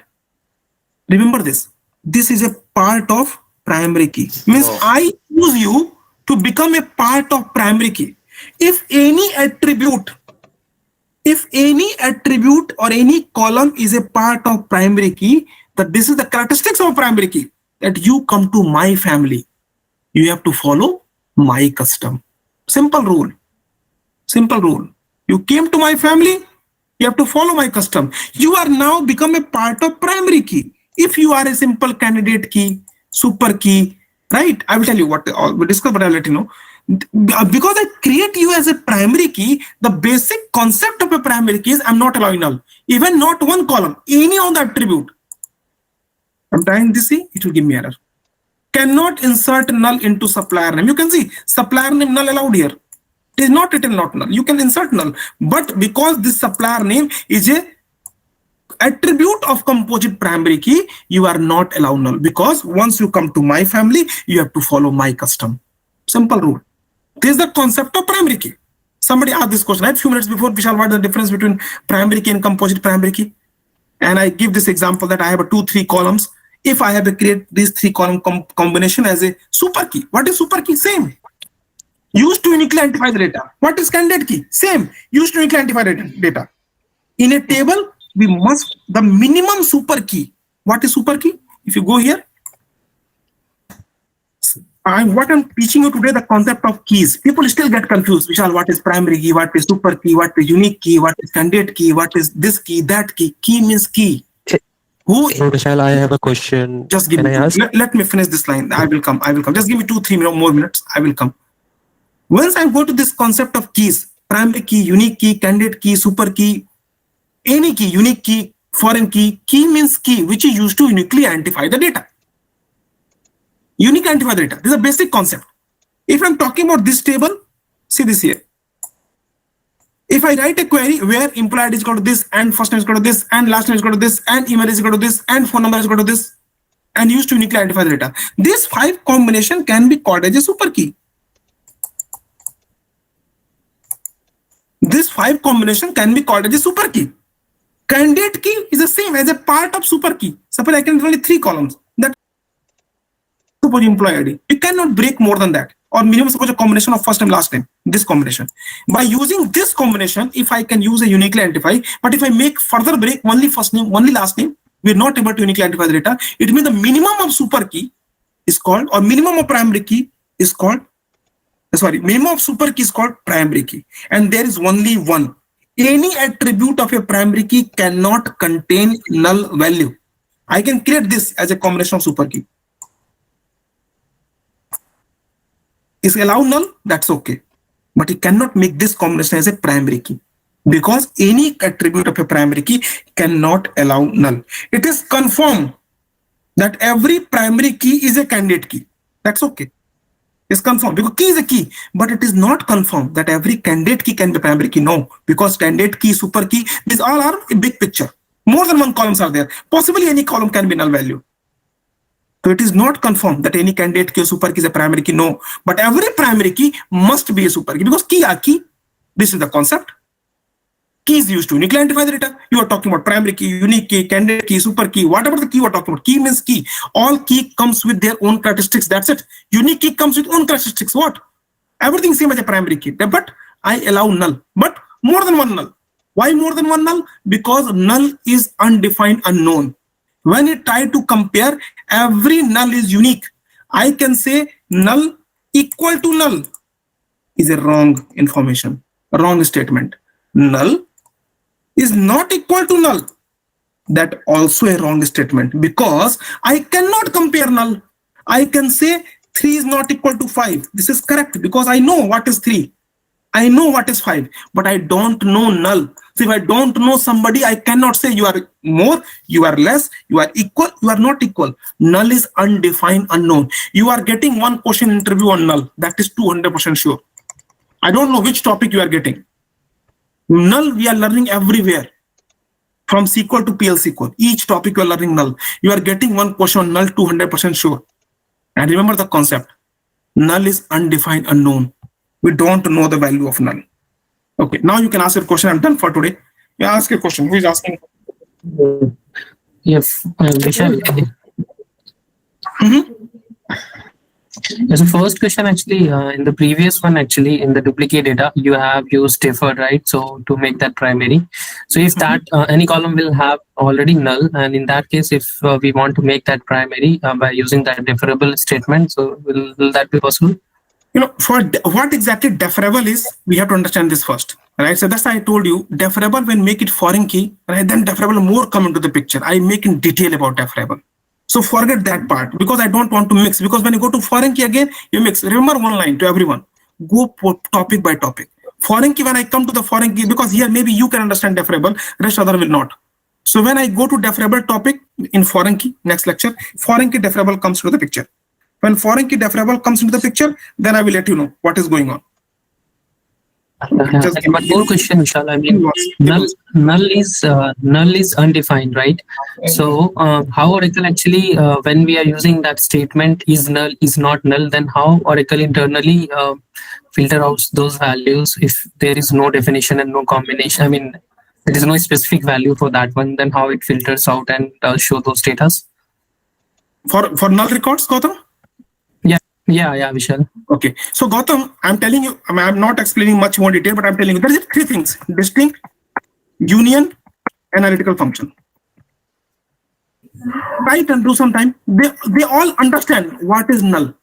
Remember this. This is a part of primary key. Means I use you to become a part of primary key. If any attribute or any column is a part of primary key, that this is the characteristics of primary key, that you come to my family, you have to follow my custom. Simple rule. Simple rule. You came to my family, you have to follow my custom. You are now become a part of primary key. If you are a simple candidate key, super key, right? I will tell you what we discuss, but I'll let you know. Because I create you as a primary key, the basic concept of a primary key is I'm not allowing null. Even not one column, any of the attribute. I'm trying this, see, it will give me error. Cannot insert null into supplier name. You can see supplier name null allowed here. It is not written not null. You can insert null, but because this supplier name is a attribute of composite primary key, you are not allowed null, because once you come to my family, you have to follow my custom. Simple rule. This is the concept of primary key. Somebody asked this question right few minutes before, Vishal, what is the difference between primary key and composite primary key? And I give this example that I have a 2-3 columns. If I have to create this 3 column combination as a super key, what is super key? Same. Used to uniquely identify the data. What is candidate key? Same. Used to uniquely identify the data. In a table, we must the minimum super key. What is super key? If you go here, what I'm teaching you today, the concept of keys. People still get confused. Vishal, what is primary key? What is super key? What is unique key? What is candidate key? What is this key? That key? Key means key. Who? Hey Vishal, I have a question. Just give Can me I ask? let me finish this line. I will come. Just give me 2-3 more minutes. I will come. Once I go to this concept of keys, primary key, unique key, candidate key, super key, any key, unique key, foreign key. Key means key which is used to uniquely identify the data. Unique identify the data. This is a basic concept. If I'm talking about this table, see this here. If I write a query where employee ID is equal to this, and first name is equal to this, and last name is equal to this, and email is equal to this, and phone number is equal to this, and used to uniquely identify the data, this 5 combination can be called as a super key. This 5 combination can be called as a super key. Candidate key is the same as a part of super key. Suppose I can have only 3 columns. That suppose employee ID. You cannot break more than that. Or minimum suppose a combination of first name, last name. This combination. By using this combination, if I can use a uniquely identify, but if I make further break only first name, only last name, we're not able to uniquely identify the data. It means the minimum of super key is called, or minimum of primary key is called, minimum of super key is called primary key. And there is only one. Any attribute of a primary key cannot contain null value. I can create this as a combination of super key. Is allow null, that's okay. But you cannot make this combination as a primary key because any attribute of a primary key cannot allow null. It is confirmed that every primary key is a candidate key. That's okay. It's confirmed because key is a key, but it is not confirmed that every candidate key can be primary key. No, because candidate key, super key, these all are a big picture. More than one columns are there. Possibly any column can be null value. So it is not confirmed that any candidate key or super key is a primary key. No, but every primary key must be a super key because key are key. This is the concept. Key is used to uniquely identify the data. You are talking about primary key, unique key, candidate key, super key, whatever the key you are talking about. Key means key. All key comes with their own characteristics. That's it. Unique key comes with own characteristics. What? Everything same as a primary key. But I allow null. But more than one null. Why more than one null? Because null is undefined, unknown. When you try to compare, every null is unique. I can say null equal to null is a wrong information, a wrong statement. Null is not equal to null. That also a wrong statement because I cannot compare null. I can say 3 is not equal to 5. This is correct because I know what is 3. I know what is 5, but I don't know null. So if I don't know somebody, I cannot say you are more, you are less, you are equal, you are not equal. Null is undefined, unknown. You are getting one question interview on null. That is 200% sure. I don't know which topic you are getting. Null we are learning everywhere. From SQL to PL SQL. Each topic you are learning null. You are getting one question on null 200% sure. And remember the concept. Null is undefined, unknown. We don't know the value of null. Okay, now you can ask your question. I'm done for today. You ask a question. Who is asking? Yes, Vishal. Mm-hmm. As a first question, actually, in the previous one, actually, in the duplicate data, you have used deferred, right? So to make that primary. So if that any column will have already null, and in that case, if we want to make that primary by using that deferrable statement, so will that be possible? You know, for what exactly deferrable is, we have to understand this first, right? So that's why I told you deferrable when make it foreign key, right? Then deferrable more come into the picture. I make in detail about deferrable. So forget that part because I don't want to mix. Because when you go to foreign key again, you mix. Remember one line to everyone. Go topic by topic. Foreign key, when I come to the foreign key, because here maybe you can understand deferrable, rest other will not. So when I go to deferrable topic in foreign key, next lecture, foreign key deferrable comes to the picture. When foreign key deferrable comes into the picture, then I will let you know what is going on. But more question, Vishal. I mean, null is undefined, right? So how Oracle actually, when we are using that statement is null is not null, then how Oracle internally filter out those values if there is no definition and no combination? I mean, there is no specific value for that one. Then how it filters out and show those data? For null records, Gautam? Yeah, Vishal. Okay, so Gautam, I'm telling you, I'm not explaining much more detail, but I'm telling you there is 3 things: distinct, union, analytical function. Right, and do some time. They all understand what is null.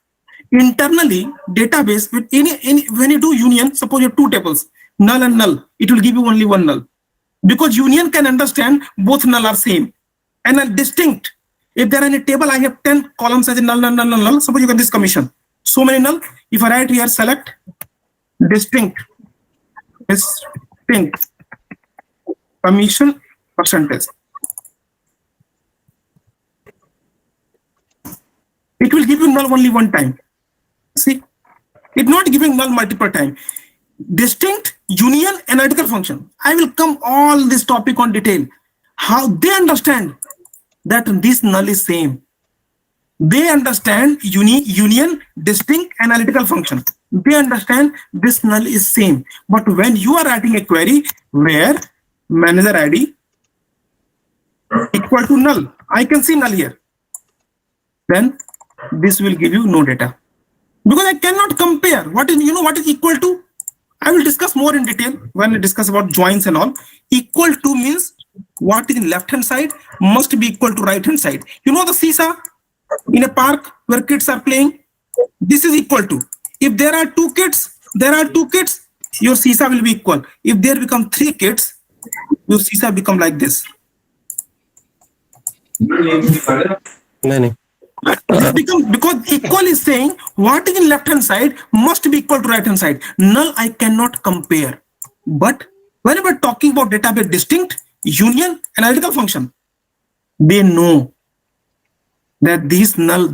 Internally, database with any when you do union, suppose you have 2 tables, null and null, it will give you only one null. Because union can understand both null are same. and a distinct. If there are any table, I have 10 columns as a null, null, null, null, null. Suppose you get this commission. So many null. If I write here, select distinct commission percentage. It will give you null only one time. See, it's not giving null multiple time. Distinct, union, analytical function. I will come all this topic on detail. How they understand that this null is same. They understand union, distinct, analytical function. They understand this null is same. But when you are writing a query where manager ID equal to null, I can see null here. Then this will give you no data. Because I cannot compare. What is equal to? I will discuss more in detail when we discuss about joins and all. Equal to means what is in left hand side must be equal to right hand side. You know the seesaw in a park where kids are playing? This is equal to. If there are two kids, your seesaw will be equal. If there become 3 kids, your seesaw become like this. No. Because equal is saying what is in left hand side must be equal to right hand side. Null I cannot compare. But whenever talking about database distinct, union, analytical function, they know that this null,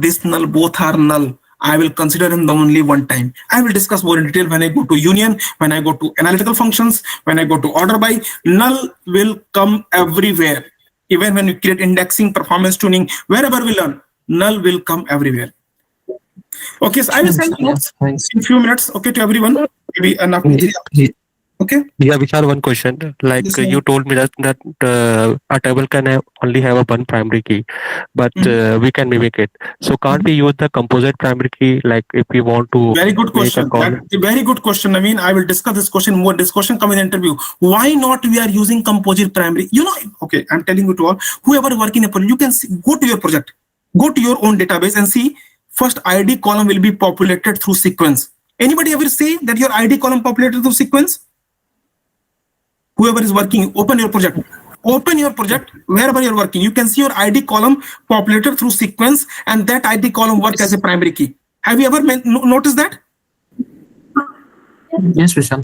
both are null. I will consider them only one time. I will discuss more in detail when I go to union, when I go to analytical functions, when I go to order by. Null will come everywhere. Even when we create indexing, performance tuning, wherever we learn, null will come everywhere. Okay, so I will send notes in a few minutes, okay, to everyone. Maybe enough. Okay. Yeah, Vishal, one question. Like Yes, you told me that a table can only have a one primary key, but we can mimic it. So can't we use the composite primary key? Like if we want to very good question. Very good question. I mean, I will discuss this question more. This question come in the interview. Why not we are using composite primary? Okay, I'm telling you to all. Whoever work in a project, you can see, go to your project, go to your own database and see. First ID column will be populated through sequence. Anybody ever say that your ID column populated through sequence? Whoever is working, open your project. Open your project wherever you're working. You can see your ID column populated through sequence, and that ID column work as a primary key. Have you ever noticed that? Yes, Vishal.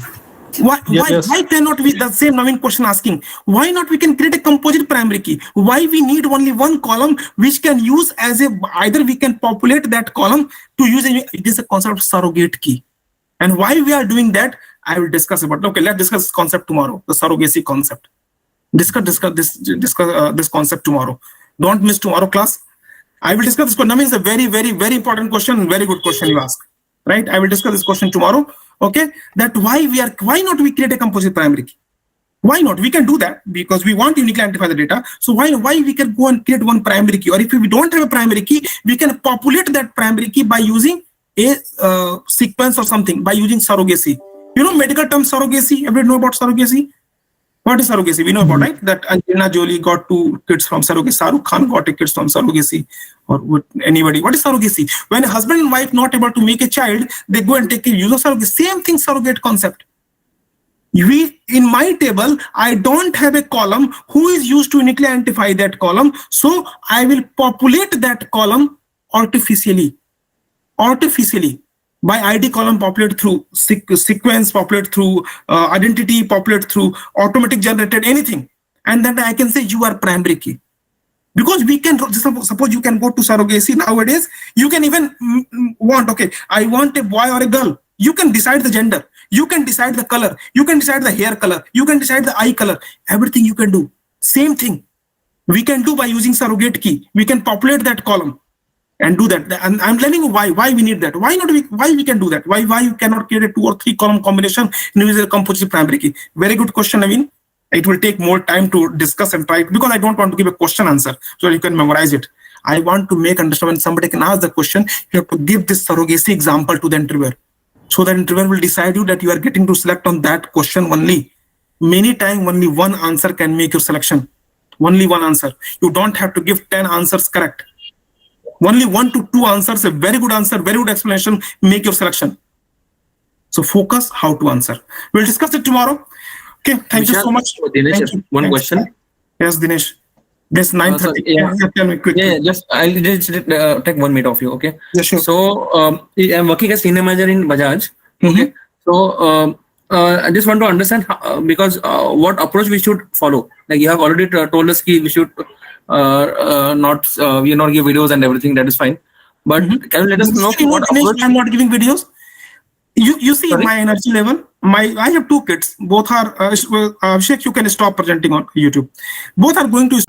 Why cannot we, the same Naveen question asking, why not we can create a composite primary key? Why we need only one column which can use as either we can populate that column to use it is a concept of surrogate key. And why we are doing that, I will discuss about. Okay, let's discuss this concept tomorrow, the surrogacy concept. Discuss this concept tomorrow. Don't miss tomorrow class. I will discuss this question. Naveen is a very, very, very important question, very good question you ask. Right? I will discuss this question tomorrow. Okay, that why not we create a composite primary key? Why not? We can do that because we want to uniquely identify the data. So why we can go and create one primary key, or if we don't have a primary key, we can populate that primary key by using a sequence or something, by using surrogacy. You know medical term surrogacy. Everybody know about surrogacy? What is surrogacy? We know about, right? That Angelina Jolie got 2 kids from surrogacy. Shahrukh Khan got a kids from surrogacy. Or would anybody? What is surrogacy? When a husband and wife not able to make a child, they go and take a use of surrogacy. Same thing, surrogate concept. In my table, I don't have a column who is used to uniquely identify that column. So I will populate that column artificially by ID column, populate through sequence, populate through identity, populate through automatic generated anything. And then I can say you are primary key. Because we can, suppose you can go to surrogacy nowadays, you can even want, okay, I want a boy or a girl. You can decide the gender. You can decide the color. You can decide the hair color. You can decide the eye color. Everything you can do. Same thing we can do by using surrogate key. We can populate that column and do that. And I'm telling you why we need that. Why we can do that? Why you cannot create a 2 or 3 column combination and use a composite primary key? Very good question, I mean. It will take more time to discuss and try, because I don't want to give a question answer so you can memorize it. I want to make understand when somebody can ask the question, you have to give this surrogacy example to the interviewer. So the interviewer will decide you that you are getting to select on that question only. Many times only one answer can make your selection. Only one answer. You don't have to give 10 answers correct. Only 1 to 2 answers, a very good answer, very good explanation, make your selection. So focus how to answer. We'll discuss it tomorrow. Okay, thank you so much. Dinesh, one question. Yes, Dinesh. This 9:30. Sorry, yeah. Tell me quick. Yeah, I'll just take 1 minute of you, okay? Yeah, sure. So I'm working as senior manager in Bajaj. Mhm. Okay. So I just want to understand because what approach we should follow. Like you have already told us we should not not give videos and everything. That is fine. But can you let us know what approach? I'm not giving videos. You see Sorry? my energy level. I have two kids. Both are Abhishek. You can stop presenting on YouTube. Both are going to